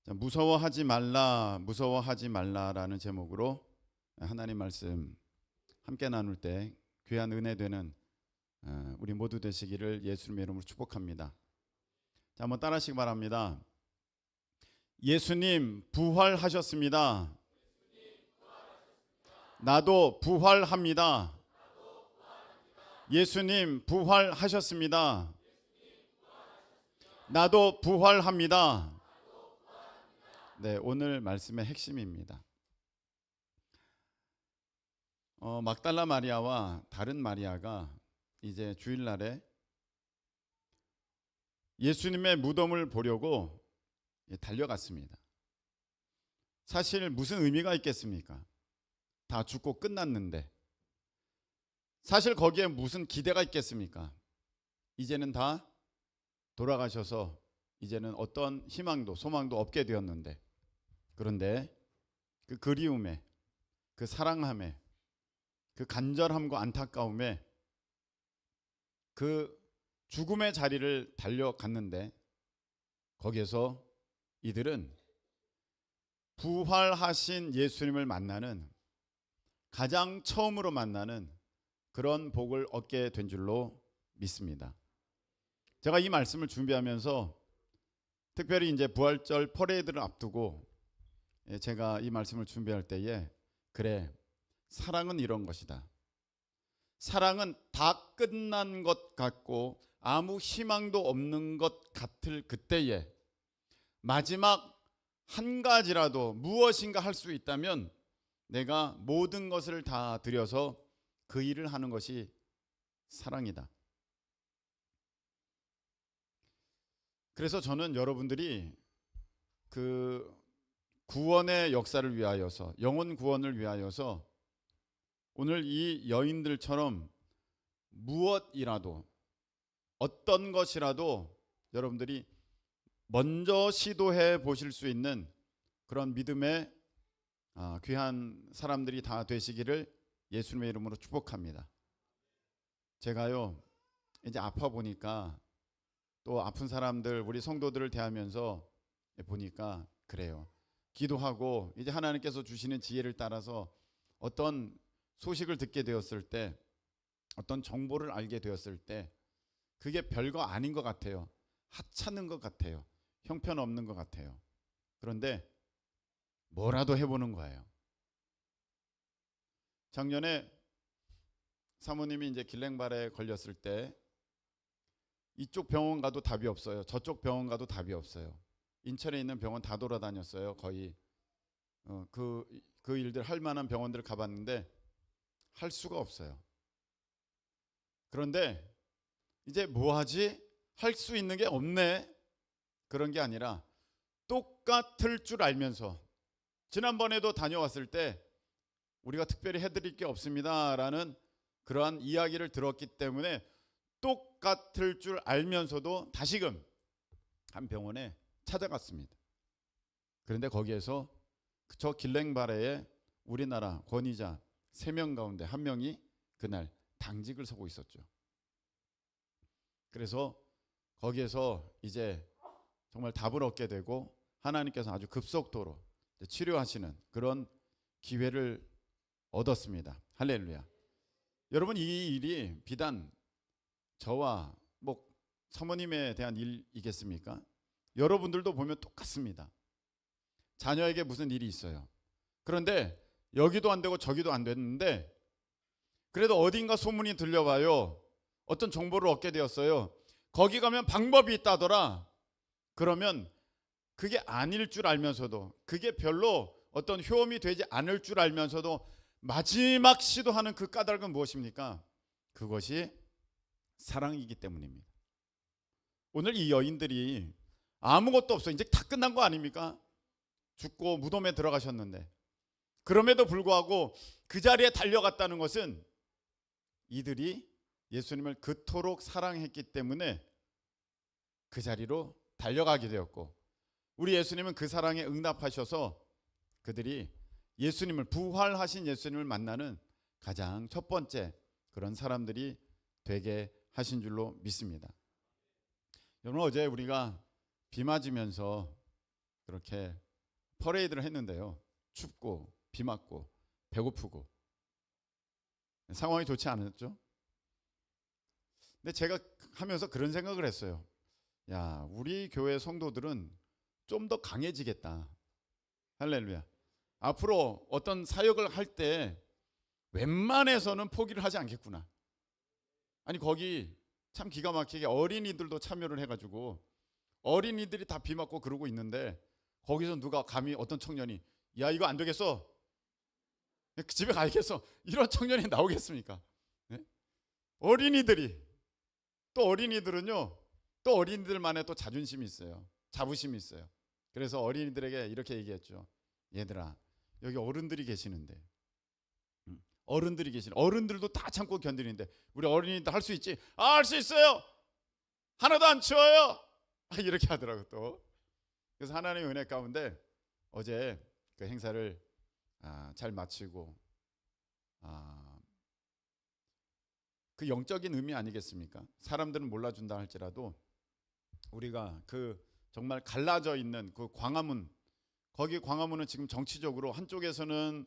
자, 무서워하지 말라, 무서워하지 말라라는 제목으로 하나님 말씀 함께 나눌 때 귀한 은혜 되는 우리 모두 되시기를 예수님의 이름으로 축복합니다. 자, 한번 따라하시기 바랍니다. 예수님 부활하셨습니다. 나도 부활합니다. 예수님 부활하셨습니다. 나도 부활합니다. 네, 오늘 말씀의 핵심입니다. 막달라 마리아와 다른 마리아가 이제 주일날에 예수님의 무덤을 보려고 달려갔습니다. 사실 무슨 의미가 있겠습니까? 다 죽고 끝났는데 사실 거기에 무슨 기대가 있겠습니까? 이제는 다 돌아가셔서 이제는 어떤 희망도 소망도 없게 되었는데, 그런데 그 그리움에, 그 사랑함에, 그 간절함과 안타까움에 그 죽음의 자리를 달려갔는데, 거기에서 이들은 부활하신 예수님을 만나는, 가장 처음으로 만나는 그런 복을 얻게 된 줄로 믿습니다. 제가 이 말씀을 준비하면서 특별히 이제 부활절 퍼레이드를 앞두고 제가 이 말씀을 준비할 때에, 그래, 사랑은 이런 것이다. 사랑은 다 끝난 것 같고 아무 희망도 없는 것 같을 그때에 마지막 한 가지라도 무엇인가 할 수 있다면 내가 모든 것을 다 들여서 그 일을 하는 것이 사랑이다. 그래서 저는 여러분들이 그 구원의 역사를 위하여서, 영혼 구원을 위하여서 오늘 이 여인들처럼 무엇이라도, 어떤 것이라도 여러분들이 먼저 시도해 보실 수 있는 그런 믿음의 귀한 사람들이 다 되시기를 예수님의 이름으로 축복합니다. 제가요, 이제 아파 보니까, 또 아픈 사람들, 우리 성도들을 대하면서 보니까 그래요. 기도하고 이제 하나님께서 주시는 지혜를 따라서 어떤 소식을 듣게 되었을 때, 어떤 정보를 알게 되었을 때 그게 별거 아닌 것 같아요. 하찮은 것 같아요. 형편없는 것 같아요. 그런데 뭐라도 해보는 거예요. 작년에 사모님이 이제 길랭발에 걸렸을 때 이쪽 병원 가도 답이 없어요. 저쪽 병원 가도 답이 없어요. 인천에 있는 병원 다 돌아다녔어요. 거의 그 일들 할 만한 병원들을 가봤는데 할 수가 없어요. 그런데 이제 뭐하지? 할 수 있는 게 없네. 그런 게 아니라 똑같을 줄 알면서, 지난번에도 다녀왔을 때 우리가 특별히 해드릴 게 없습니다 라는 그러한 이야기를 들었기 때문에 똑같을 줄 알면서도 다시금 한 병원에 찾아갔습니다. 그런데 거기에서 저 길랭바레에 우리나라 권위자 3명 가운데 1명이 그날 당직을 서고 있었죠. 그래서 거기에서 이제 정말 답을 얻게 되고 하나님께서 아주 급속도로 치료하시는 그런 기회를 얻었습니다. 할렐루야. 여러분, 이 일이 비단 저와 사모님에 대한 일이겠습니까? 여러분들도 보면 똑같습니다. 자녀에게 무슨 일이 있어요. 그런데 여기도 안 되고 저기도 안 됐는데 그래도 어딘가 소문이 들려와요. 어떤 정보를 얻게 되었어요. 거기 가면 방법이 있다더라. 그러면 그게 아닐 줄 알면서도, 그게 별로 어떤 효험이 되지 않을 줄 알면서도 마지막 시도하는 그 까닭은 무엇입니까? 그것이 사랑이기 때문입니다. 오늘 이 여인들이 아무것도 없어, 이제 다 끝난 거 아닙니까? 죽고 무덤에 들어가셨는데, 그럼에도 불구하고 그 자리에 달려갔다는 것은 이들이 예수님을 그토록 사랑했기 때문에 그 자리로 달려가게 되었고, 우리 예수님은 그 사랑에 응답하셔서 그들이 예수님을, 부활하신 예수님을 만나는 가장 첫 번째 그런 사람들이 되게 하신 줄로 믿습니다. 여러분, 어제 우리가 비 맞으면서 그렇게 퍼레이드를 했는데요. 춥고 비 맞고 배고프고 상황이 좋지 않았죠. 근데 제가 하면서 그런 생각을 했어요. 야, 우리 교회 성도들은 좀 더 강해지겠다. 할렐루야. 앞으로 어떤 사역을 할 때 웬만해서는 포기를 하지 않겠구나. 아니, 거기 참 기가 막히게 어린이들도 참여를 해가지고 어린이들이 다 비 맞고 그러고 있는데 거기서 누가 감히 어떤 청년이 야, 이거 안 되겠어, 집에 가야겠어, 이런 청년이 나오겠습니까? 네? 어린이들이, 또 어린이들은요, 또 어린이들만의 또 자존심이 있어요. 자부심이 있어요. 그래서 어린이들에게 이렇게 얘기했죠. 얘들아, 여기 어른들이 계시는데, 어른들이 계시는, 어른들도 다 참고 견디는데 우리 어린이들 할 수 있지? 아, 할 수 있어요. 하나도 안 추워요. 이렇게 하더라고 또. 그래서 하나님의 은혜 가운데 어제 그 행사를 잘 마치고, 그 영적인 의미 아니겠습니까? 사람들은 몰라준다 할지라도 우리가 그 정말 갈라져 있는 그 광화문, 거기 광화문은 지금 정치적으로 한쪽에서는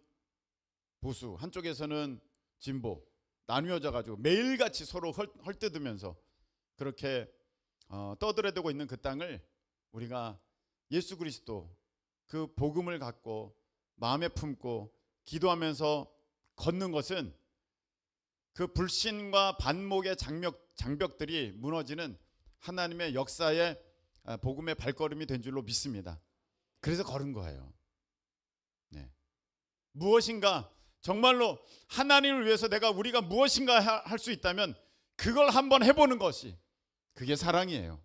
보수, 한쪽에서는 진보 나뉘어져 가지고 매일같이 서로 헐뜯으면서 그렇게 떠들어대고 있는 그 땅을 우리가 예수 그리스도 그 복음을 갖고 마음에 품고 기도하면서 걷는 것은 그 불신과 반목의 장벽들이 무너지는 하나님의 역사의 복음의 발걸음이 된 줄로 믿습니다. 그래서 걸은 거예요. 네. 무엇인가 정말로 하나님을 위해서 우리가 무엇인가 할 수 있다면 그걸 한번 해보는 것이, 그게 사랑이에요.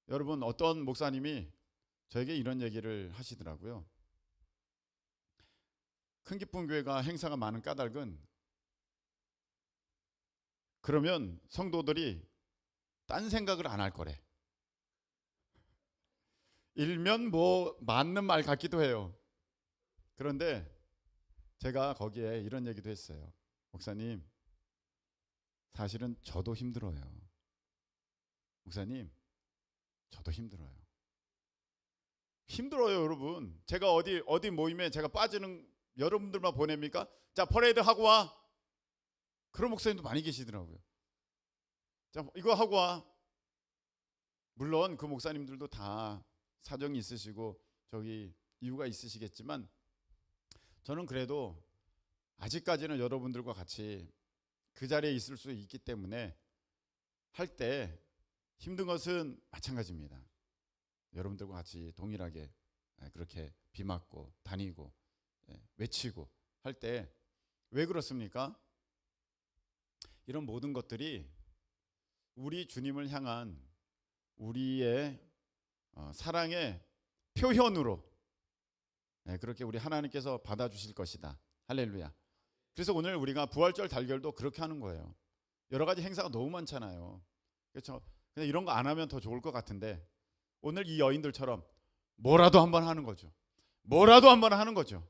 여러분, 어떤 목사님이 저에게 이런 얘기를 하시더라고요. 큰 기쁨 교회가 행사가 많은 까닭은, 그러면 성도들이 딴 생각을 안 할 거래. 일면 뭐 맞는 말 같기도 해요. 그런데 제가 거기에 이런 얘기도 했어요. 목사님, 사실은 저도 힘들어요. 목사님, 저도 힘들어요. 힘들어요, 여러분. 제가 어디 모임에 제가 빠지는 여러분들만 보냅니까? 자, 퍼레이드 하고 와. 그런 목사님도 많이 계시더라고요. 자, 이거 하고 와. 물론 그 목사님들도 다 사정이 있으시고 저기 이유가 있으시겠지만, 저는 그래도 아직까지는 여러분들과 같이 그 자리에 있을 수 있기 때문에 할 때 힘든 것은 마찬가지입니다. 여러분들과 같이 동일하게 그렇게 비 맞고 다니고 외치고 할 때 왜 그렇습니까? 이런 모든 것들이 우리 주님을 향한 우리의 사랑의 표현으로 그렇게 우리 하나님께서 받아주실 것이다. 할렐루야. 그래서 오늘 우리가 부활절 달결도 그렇게 하는 거예요. 여러 가지 행사가 너무 많잖아요. 그렇죠? 근데 이런 거 안 하면 더 좋을 것 같은데, 오늘 이 여인들처럼 뭐라도 한번 하는 거죠. 뭐라도 한번 하는 거죠.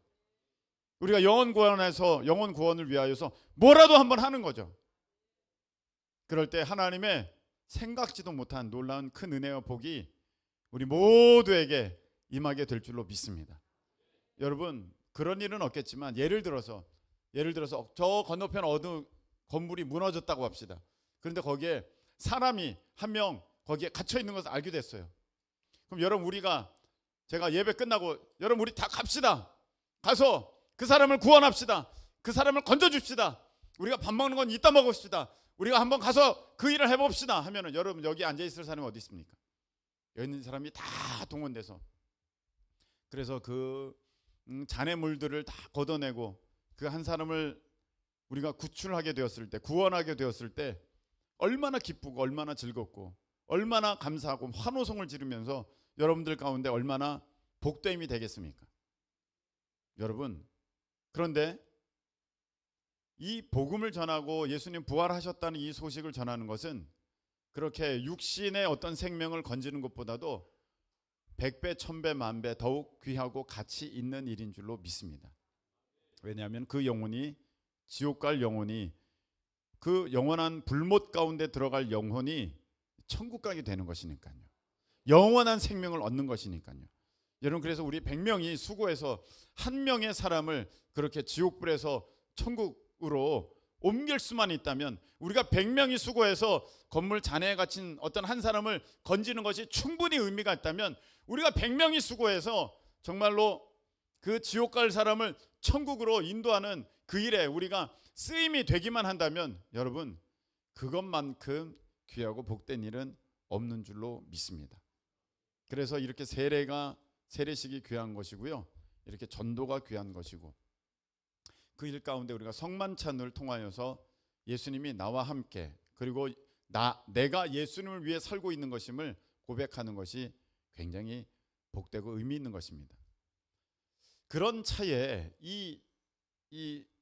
우리가 영혼 구원을 위하여서 뭐라도 한번 하는 거죠. 그럴 때 하나님의 생각지도 못한 놀라운 큰 은혜와 복이 우리 모두에게 임하게 될 줄로 믿습니다. 여러분, 그런 일은 없겠지만 예를 들어서 저 건너편 어느 건물이 무너졌다고 합시다. 그런데 거기에 사람이 한 명 거기에 갇혀 있는 것을 알게 됐어요. 그럼 여러분, 제가 예배 끝나고 여러분 우리 다 갑시다. 가서 그 사람을 구원합시다. 그 사람을 건져줍시다. 우리가 밥 먹는 건 이따 먹읍시다. 우리가 한번 가서 그 일을 해봅시다 하면은, 여러분 여기 앉아있을 사람이 어디 있습니까? 여기 있는 사람이 다 동원돼서, 그래서 그 잔해물들을 다 걷어내고 그 한 사람을 우리가 구출하게 되었을 때, 구원하게 되었을 때 얼마나 기쁘고 얼마나 즐겁고 얼마나 감사하고 환호성을 지르면서 여러분들 가운데 얼마나 복됨이 되겠습니까? 여러분, 그런데 이 복음을 전하고 예수님 부활하셨다는 이 소식을 전하는 것은 그렇게 육신의 어떤 생명을 건지는 것보다도 100배, 1000배, 만배 더욱 귀하고 가치 있는 일인 줄로 믿습니다. 왜냐하면 그 영혼이, 지옥 갈 영혼이, 그 영원한 불못 가운데 들어갈 영혼이 천국 가게 되는 것이니까요. 영원한 생명을 얻는 것이니까요. 여러분, 그래서 우리 100명이 수고해서 한 명의 사람을 그렇게 지옥불에서 천국으로 옮길 수만 있다면, 우리가 100명이 수고해서 건물 잔해에 갇힌 어떤 한 사람을 건지는 것이 충분히 의미가 있다면, 우리가 100명이 수고해서 정말로 그 지옥 갈 사람을 천국으로 인도하는 그 일에 우리가 쓰임이 되기만 한다면, 여러분, 그것만큼 귀하고 복된 일은 없는 줄로 믿습니다. 그래서 이렇게 세례식이 귀한 것이고요, 이렇게 전도가 귀한 것이고, 그 일 가운데 우리가 성만찬을 통하여서 예수님이 나와 함께, 그리고 내가 예수님을 위해 살고 있는 것임을 고백하는 것이 굉장히 복되고 의미 있는 것입니다. 그런 차에 이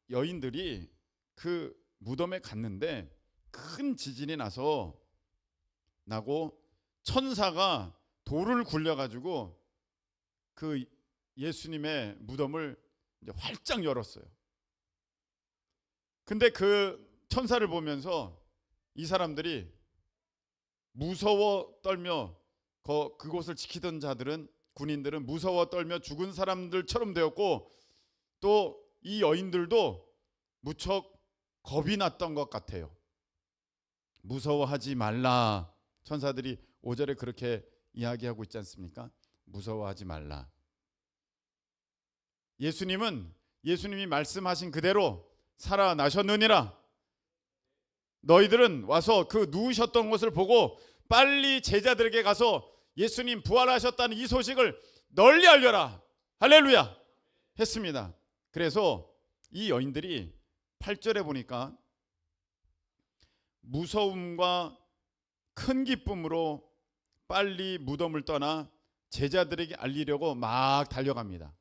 여인들이 그 무덤에 갔는데 큰 지진이 나고 천사가 돌을 굴려가지고 그 예수님의 무덤을 이제 활짝 열었어요. 근데 그 천사를 보면서 이 사람들이 무서워 떨며, 그곳을 지키던 자들은, 군인들은 무서워 떨며 죽은 사람들처럼 되었고, 또 이 여인들도 무척 겁이 났던 것 같아요. 무서워하지 말라. 천사들이 5절에 그렇게 이야기하고 있지 않습니까? 무서워하지 말라. 예수님이 말씀하신 그대로 살아나셨느니라. 너희들은 와서 그 누우셨던 곳을 보고 빨리 제자들에게 가서 예수님 부활하셨다는 이 소식을 널리 알려라. 할렐루야 했습니다. 그래서 이 여인들이 8절에 보니까 무서움과 큰 기쁨으로 빨리 무덤을 떠나 제자들에게 알리려고 막 달려갑니다.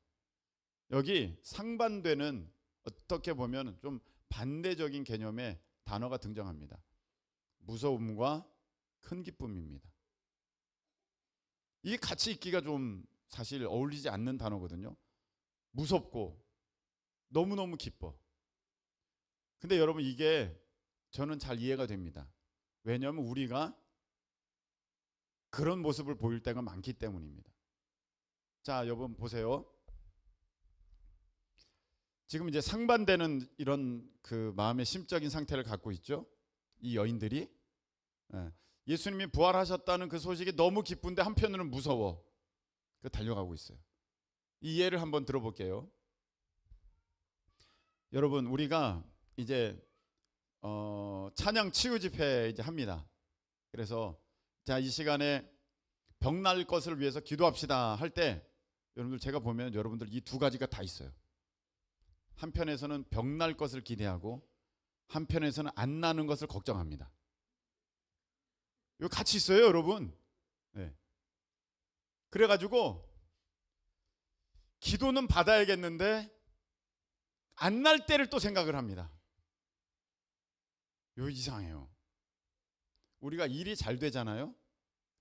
여기 상반되는, 어떻게 보면 좀 반대적인 개념의 단어가 등장합니다. 무서움과 큰 기쁨입니다. 이게 같이 있기가 좀 사실 어울리지 않는 단어거든요. 무섭고 너무너무 기뻐. 근데 여러분, 이게 저는 잘 이해가 됩니다. 왜냐하면 우리가 그런 모습을 보일 때가 많기 때문입니다. 자, 여러분 보세요. 지금 이제 상반되는 이런 그 마음의 심적인 상태를 갖고 있죠. 이 여인들이 예수님이 부활하셨다는 그 소식이 너무 기쁜데 한편으로는 무서워. 그 달려가고 있어요. 이 예를 한번 들어볼게요. 여러분, 우리가 이제 찬양 치유 집회 이제 합니다. 그래서 자, 이 시간에 병 날 것을 위해서 기도합시다 할 때, 여러분들 제가 보면 여러분들 이 두 가지가 다 있어요. 한편에서는 병 날 것을 기대하고, 한편에서는 안 나는 것을 걱정합니다. 이거 같이 있어요, 여러분. 네. 그래가지고 기도는 받아야겠는데 안 날 때를 또 생각을 합니다. 이거 이상해요. 우리가 일이 잘 되잖아요.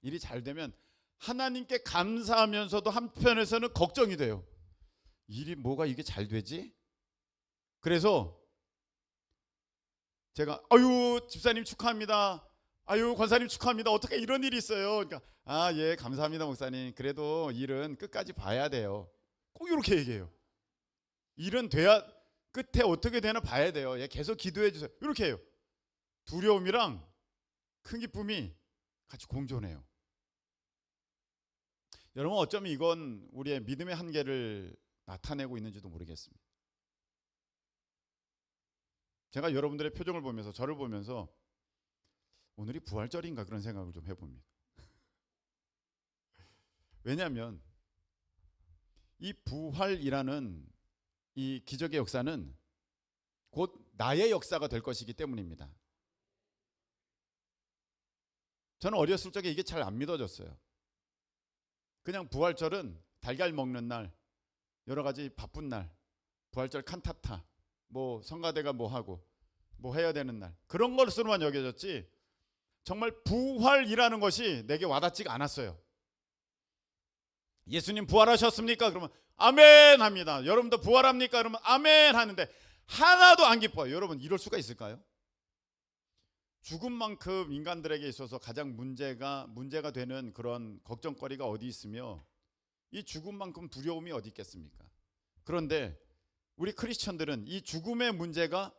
일이 잘 되면 하나님께 감사하면서도 한편에서는 걱정이 돼요. 일이 뭐가 이게 잘 되지? 그래서 제가 집사님 축하합니다. 권사님 축하합니다. 어떻게 이런 일이 있어요? 그러니까 예, 감사합니다 목사님. 그래도 일은 끝까지 봐야 돼요. 꼭 이렇게 얘기해요. 일은 돼야, 끝에 어떻게 되나 봐야 돼요. 예, 계속 기도해 주세요. 이렇게 해요. 두려움이랑 큰 기쁨이 같이 공존해요. 여러분, 어쩌면 이건 우리의 믿음의 한계를 나타내고 있는지도 모르겠습니다. 제가 여러분들의 표정을 보면서, 저를 보면서 오늘이 부활절인가 그런 생각을 좀 해봅니다. 왜냐하면 이 부활이라는 이 기적의 역사는 곧 나의 역사가 될 것이기 때문입니다. 저는 어렸을 적에 이게 잘 안 믿어졌어요. 그냥 부활절은 달걀 먹는 날, 여러 가지 바쁜 날, 부활절 칸타타, 뭐 성가대가 뭐 하고 뭐 해야 되는 날, 그런 것으로만 여겨졌지, 정말 부활이라는 것이 내게 와닿지가 않았어요. 예수님 부활하셨습니까? 그러면 아멘 합니다. 여러분도 부활합니까? 그러면 아멘 하는데 하나도 안 기뻐요. 여러분, 이럴 수가 있을까요? 죽음만큼 인간들에게 있어서 가장 문제가 되는 그런 걱정거리가 어디 있으며 이 죽음만큼 두려움이 어디 있겠습니까? 그런데 우리 크리스천들은 이 죽음의 문제가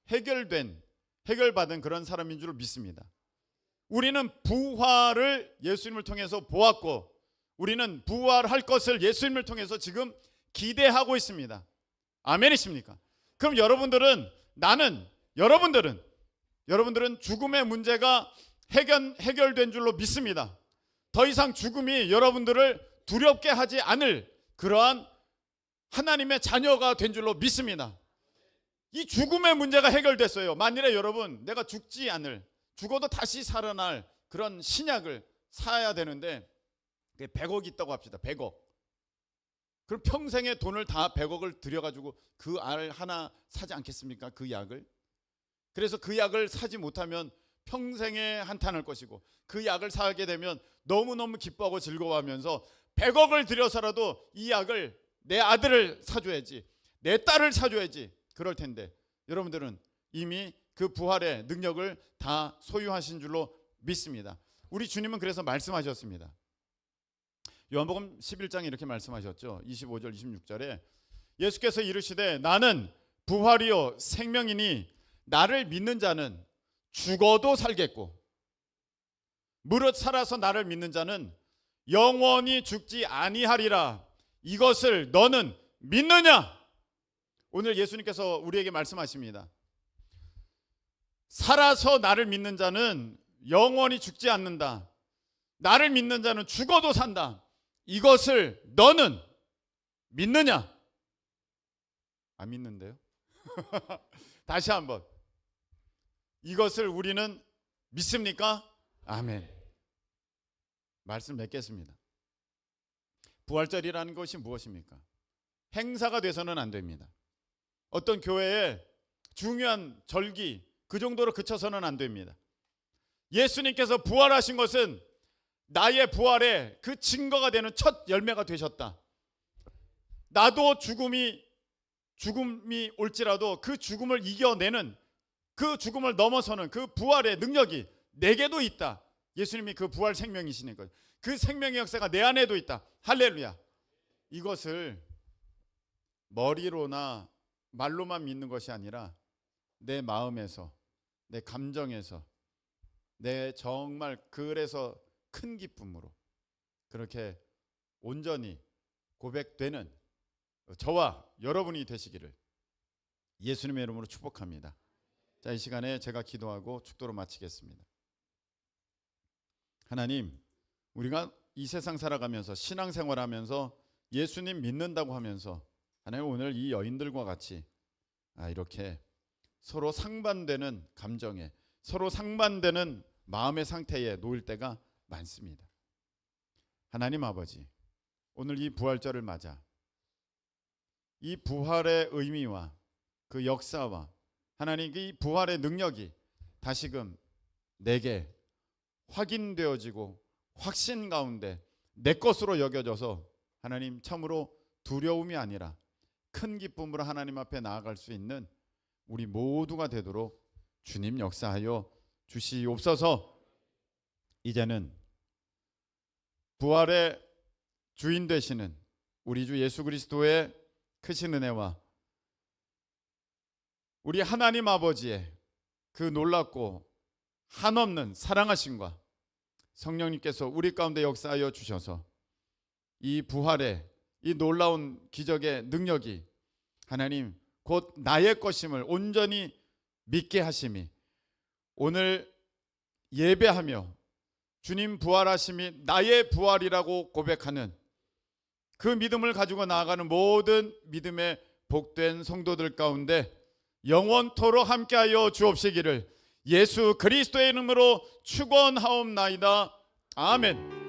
해결받은 그런 사람인 줄 믿습니다. 우리는 부활을 예수님을 통해서 보았고 우리는 부활할 것을 예수님을 통해서 지금 기대하고 있습니다. 아멘이십니까? 그럼 여러분들은 죽음의 문제가 해결된 줄로 믿습니다. 더 이상 죽음이 여러분들을 두렵게 하지 않을 그러한 하나님의 자녀가 된 줄로 믿습니다. 이 죽음의 문제가 해결됐어요. 만일에 여러분 내가 죽어도 다시 살아날 그런 신약을 사야 되는데 100억 있다고 합시다. 100억. 그럼 평생의 돈을 다 100억을 들여가지고 그 알 하나 사지 않겠습니까? 그 약을. 그래서 그 약을 사지 못하면 평생에 한탄할 것이고 그 약을 사게 되면 너무너무 기뻐하고 즐거워하면서 100억을 들여서라도 이 약을 내 아들을 사줘야지, 내 딸을 사줘야지 그럴 텐데 여러분들은 이미 그 부활의 능력을 다 소유하신 줄로 믿습니다. 우리 주님은 그래서 말씀하셨습니다. 요한복음 11장에 이렇게 말씀하셨죠. 25절 26절에 예수께서 이르시되 나는 부활이요 생명이니 나를 믿는 자는 죽어도 살겠고 무릇 살아서 나를 믿는 자는 영원히 죽지 아니하리라. 이것을 너는 믿느냐? 오늘 예수님께서 우리에게 말씀하십니다. 살아서 나를 믿는 자는 영원히 죽지 않는다. 나를 믿는 자는 죽어도 산다. 이것을 너는 믿느냐? 안 믿는데요? 다시 한번. 이것을 우리는 믿습니까? 아멘. 말씀 맺겠습니다. 부활절이라는 것이 무엇입니까? 행사가 돼서는 안 됩니다. 어떤 교회에 중요한 절기 그 정도로 그쳐서는 안 됩니다. 예수님께서 부활하신 것은 나의 부활의 그 증거가 되는 첫 열매가 되셨다. 나도 죽음이 올지라도 그 죽음을 이겨내는, 그 죽음을 넘어서는 그 부활의 능력이 내게도 있다. 예수님이 그 부활 생명이시니까 그 생명의 역사가 내 안에도 있다. 할렐루야. 이것을 머리로나 말로만 믿는 것이 아니라 내 마음에서, 내 감정에서, 내 정말 그래서 큰 기쁨으로 그렇게 온전히 고백되는 저와 여러분이 되시기를 예수님의 이름으로 축복합니다. 자, 이 시간에 제가 기도하고 축도로 마치겠습니다. 하나님, 우리가 이 세상 살아가면서 신앙생활하면서 예수님 믿는다고 하면서 하나님 오늘 이 여인들과 같이 이렇게 서로 상반되는 감정에, 서로 상반되는 마음의 상태에 놓일 때가 많습니다. 하나님 아버지, 오늘 이 부활절을 맞아 이 부활의 의미와 그 역사와 하나님 이 부활의 능력이 다시금 내게 확인되어지고 확신 가운데 내 것으로 여겨져서 하나님 참으로 두려움이 아니라 큰 기쁨으로 하나님 앞에 나아갈 수 있는 우리 모두가 되도록 주님 역사하여 주시옵소서. 이제는 부활의 주인 되시는 우리 주 예수 그리스도의 크신 은혜와 우리 하나님 아버지의 그 놀랍고 한없는 사랑하심과 성령님께서 우리 가운데 역사하여 주셔서 이 부활의 이 놀라운 기적의 능력이 하나님 곧 나의 것임을 온전히 믿게 하심이 오늘 예배하며 주님 부활하심이 나의 부활이라고 고백하는 그 믿음을 가지고 나아가는 모든 믿음의 복된 성도들 가운데 영원토록 함께하여 주옵시기를 예수 그리스도의 이름으로 축원하옵나이다. 아멘.